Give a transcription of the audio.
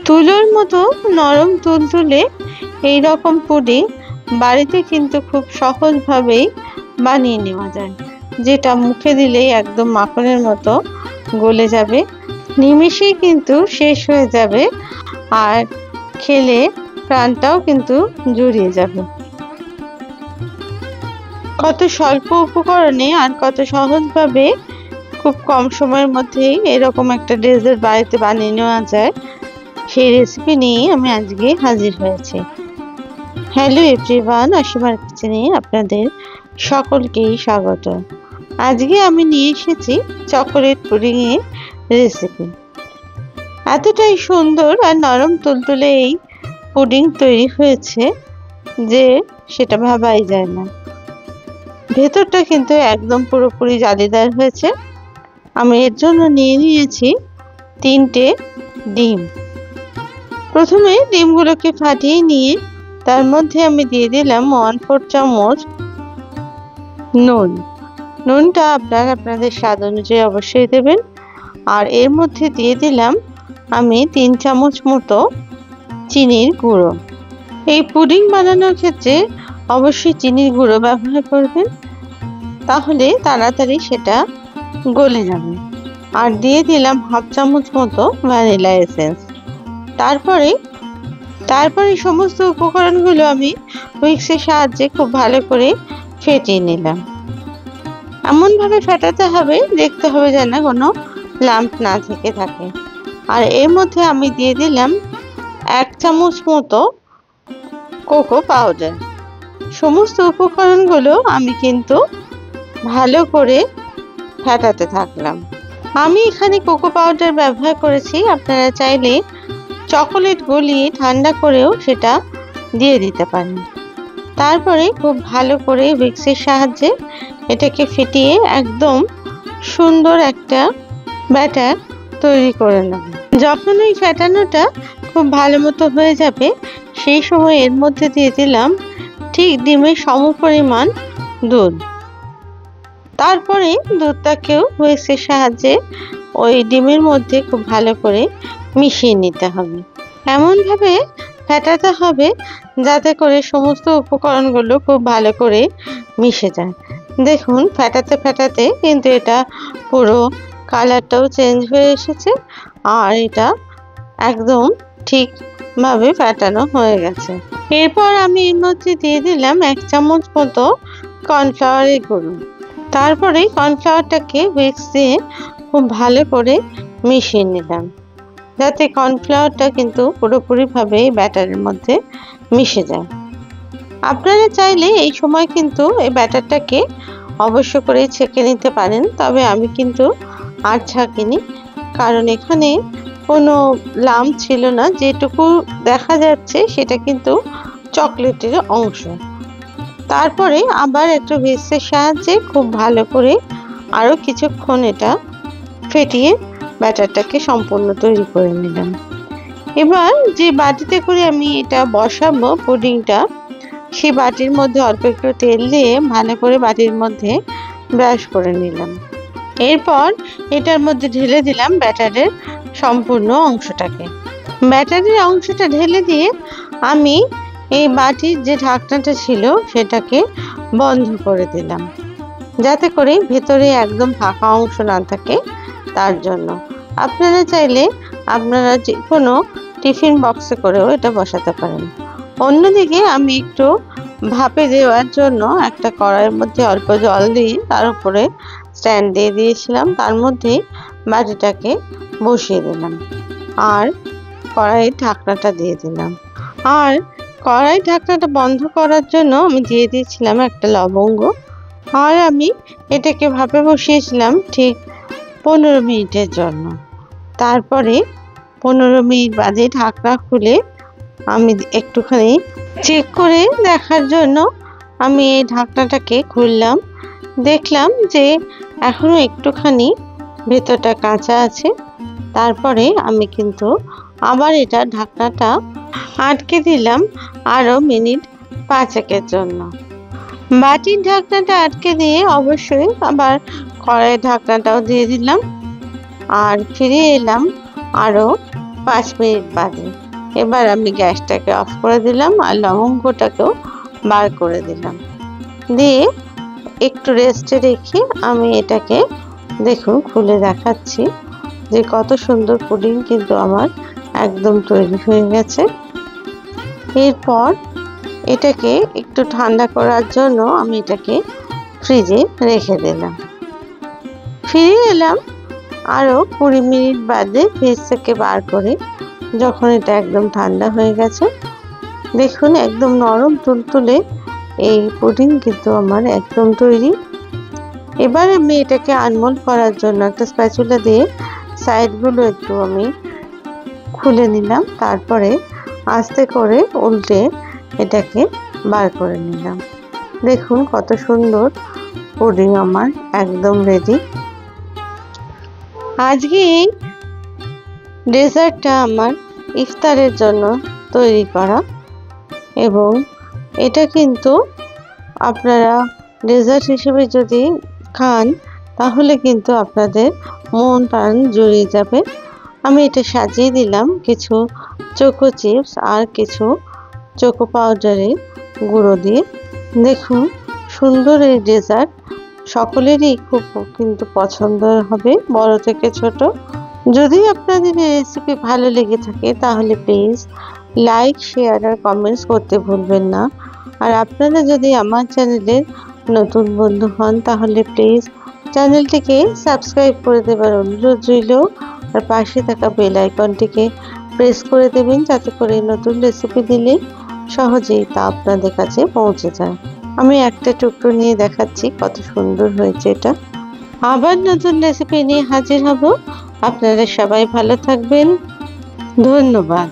তুলোর মতো নরম তুলতুলে এই রকম পুডিং বাড়িতে কিন্তু খুব সহজভাবেই বানিয়ে নেওয়া যায়, যেটা মুখে দিলেই একদম মাখনের মতো গলে যাবে, নিমেষেই কিন্তু শেষ হয়ে যাবে আর খেলে প্রাণটাও কিন্তু জুড়িয়ে যাবে। কত স্বল্প উপকরণে আর কত সহজভাবে খুব কম সময়ের মধ্যেই এরকম একটা ডেজার্ট বাড়িতে বানিয়ে নেওয়া যায়, সেই রেসিপি নিয়ে আমি আজকে হাজির হয়েছি। হ্যালো এভরিওয়ান, অসীমার কিচেনে আপনাদের সকলকেই স্বাগত। আজকে আমি নিয়ে এসেছি চকোলেট পুডিং এর রেসিপি। এতটাই সুন্দর আর নরম তুলতুলে এই পুডিং তৈরি হয়েছে যে সেটা ভাবাই যায় না। ভেতরটা কিন্তু একদম পুরোপুরি জালিদার হয়েছে। আমি এর জন্য নিয়ে নিয়েছি 3টে ডিম। প্রথমে ডিমগুলোকে ফাটিয়ে নিয়ে তার মধ্যে আমি দিয়ে দিলাম 1/4 চামচ নুন। নুনটা আপনাদের স্বাদ অনুযায়ী অবশ্যই দেবেন। আর এর মধ্যে দিয়ে দিলাম আমি 3 চামচ মতো চিনির গুঁড়ো। এই পুডিং বানানোর ক্ষেত্রে অবশ্যই চিনির গুঁড়ো ব্যবহার করবেন, তাহলে তাড়াতাড়ি সেটা গলে যাবে। আর দিয়ে দিলাম 1/2 চামচ মতো ভ্যানিলা এসেন্স। তারপরে সমস্ত উপকরণগুলো আমি হুইস্কের সাহায্যে খুব ভালো করে ফেটিয়ে নিলাম। এমনভাবে ফেটাতে হবে, দেখতে হবে যেন কোনো লাম্প না থেকে থাকে। আর এর মধ্যে আমি দিয়ে দিলাম 1 চামচ মতো কোকো পাউডার। সমস্ত উপকরণগুলো আমি কিন্তু ভালো করে ফেটাতে থাকলাম। আমি এখানে কোকো পাউডার ব্যবহার করেছি, আপনারা চাইলে চকোলেট গলিয়ে ঠান্ডা করেও সেটা দিয়ে দিতে পারেন। তারপরে খুব ভালো করে হুইস্কের সাহায্যে এটাকে ফেটিয়ে একদম সুন্দর একটা ব্যাটার তৈরি করে নেব। যখন এই ফেটানোটা খুব ভালো মতো হয়ে যাবে, সেই সময় এর মধ্যে দিয়ে দিলাম ঠিক ডিমের সমপরিমাণ দুধ। তারপরে দুধটাকেও হুইস্কের সাহায্যে ওই ডিমের মধ্যে খুব ভালো করে মিশিয়ে নিতে হবে। এমনভাবে ফেটাতে হবে যাতে করে সমস্ত উপকরণগুলো খুব ভালো করে মিশে যায়। দেখুন ফেটাতে ফেটাতে কিন্তু এটা পুরো কালারটাও চেঞ্জ হয়ে এসেছে আর এটা একদম ঠিকভাবে ফেটানো হয়ে গেছে। এরপর আমি এর মধ্যে দিয়ে দিলাম 1 চামচ মতো কর্নফ্লাওয়ারের গুঁড়ো। তারপরে কর্নফ্লাওয়ারটাকে হুইস্ক দিয়ে খুব ভালো করে মিশিয়ে নিলাম, যাতে কর্নফ্লাওয়ারটা কিন্তু পুরোপুরিভাবে ব্যাটারের মধ্যে মিশে যায়। আপনারা চাইলে এই সময় কিন্তু এই ব্যাটারটাকে অবশ্য করে ছেঁকে নিতে পারেন, তবে আমি কিন্তু আর ছাঁকিনি, কারণ এখানে কোনো লাম্প ছিল না। যেটুকু দেখা যাচ্ছে সেটা কিন্তু চকলেটের অংশ। তারপরে আবার একটু হুইস্কের সাহায্যে খুব ভালো করে আরও কিছুক্ষণ এটা ফেটিয়ে ব্যাটারটাকে সম্পূর্ণ তৈরি করে নিলাম। এবার যে বাটিতে করে আমি এটা বসাবো পুডিংটা, সেই বাটির মধ্যে অল্প একটু তেল দিয়ে ভালো করে বাটির মধ্যে ব্রাশ করে নিলাম। এরপর এটার মধ্যে ঢেলে দিলাম ব্যাটারের সম্পূর্ণ অংশটাকে। ব্যাটারের অংশটা ঢেলে দিয়ে আমি এই বাটির যে ঢাকনাটা ছিল সেটাকে বন্ধ করে দিলাম, যাতে করে ভেতরে একদম ফাঁকা অংশ না থাকে। তার জন্য আপনারা চাইলে আপনারা যে কোনো টিফিন বক্সে করেও এটা বসাতে পারেন। অন্যদিকে আমি একটু ভাপে দেওয়ার জন্য একটা কড়াইয়ের মধ্যে অল্প জল দিয়ে তার উপরে স্ট্যান্ড দিয়ে দিয়েছিলাম, তার মধ্যে বাটিটাকে বসিয়ে দিলাম আর কড়াইয়ের ঢাকনাটা দিয়ে দিলাম। আর কড়াই ঢাকনাটা বন্ধ করার জন্য আমি দিয়ে দিয়েছিলাম একটা লবঙ্গ। আর আমি এটাকে ভাপে বসিয়েছিলাম ঠিক 15 মিনিটের জন্য। তারপরে 15 মিনিট বাদে ঢাকনা খুলে আমি একটুখানি চেক করে দেখার জন্য আমি এই ঢাকনাটাকে খুললাম। দেখলাম যে এখনো একটুখানি ভেতরটা কাঁচা আছে। তারপরে আমি কিন্তু আবার এটা ঢাকনাটা আটকে দিলাম আরও মিনিট 5-এর জন্য। বাটির ঢাকনাটা আটকে দিয়ে অবশ্যই আবার কড়াইয়ের ঢাকনাটাও দিয়ে দিলাম আর ফিরে এলাম আরও 5 মিনিট বাদে। এবার আমি গ্যাসটাকে অফ করে দিলাম আর লবঙ্গটাকেও বার করে দিলাম, দিয়ে একটু রেস্টে রেখে আমি এটাকে দেখুন খুলে দেখাচ্ছি যে কত সুন্দর পুডিং কিন্তু আমার একদম তৈরি হয়ে গেছে। এরপর এটাকে একটু ঠান্ডা করার জন্য আমি এটাকে ফ্রিজে রেখে দিলাম। ফিরে এলাম আরও 20 মিনিট বাদে ফ্রিজ থেকে বার করে, যখন এটা একদম ঠান্ডা হয়ে গেছে। দেখুন একদম নরম তুলতুলে এই পুডিং কিন্তু আমার একদম তৈরি। এবার আমি এটাকে আনমোল্ড করার জন্য একটা স্প্যাচুলা দিয়ে সাইডগুলো একটু আমি খুলে নিলাম, তারপরে আস্তে করে উল্টে এটাকে বার করে নিলাম। দেখুন কত সুন্দর পুডিং আমার একদম রেডি। আজকে এই ডেজার্টটা আমার ইফতারের জন্য তৈরি করা, এবং এটা কিন্তু আপনারা ডেজার্ট হিসেবে যদি খান তাহলে কিন্তু আপনাদের মন প্রাণ জুড়িয়ে যাবে। আমি এটা সাজিয়ে দিলাম কিছু চোকো চিপস আর কিছু চোকো পাউডারের গুঁড়ো দিয়ে। দেখুন সুন্দর এই ডেজার্ট সকলেরই খুব কিন্তু পছন্দ হবে, বড় থেকে ছোট। যদি আপনাদের এই রেসিপি ভালো লেগে থাকে তাহলে প্লিজ লাইক, শেয়ার আর কমেন্টস করতে ভুলবেন না। আর আপনারা যদি আমার চ্যানেলের নতুন বন্ধু হন তাহলে প্লিজ চ্যানেলটিকে সাবস্ক্রাইব করে দেবার অনুরোধ রইল, আর পাশে থাকা বেল আইকনটিকে প্রেস করে দেবেন যাতে করে নতুন রেসিপি দিলে সহজেই তা আপনাদের কাছে পৌঁছে যায়। আমি একটা টুকরো নিয়ে দেখাচ্ছি কত সুন্দর হয়েছে এটা। আবার নতুন রেসিপি নিয়ে হাজির হব। আপনারা সবাই ভালো থাকবেন। ধন্যবাদ।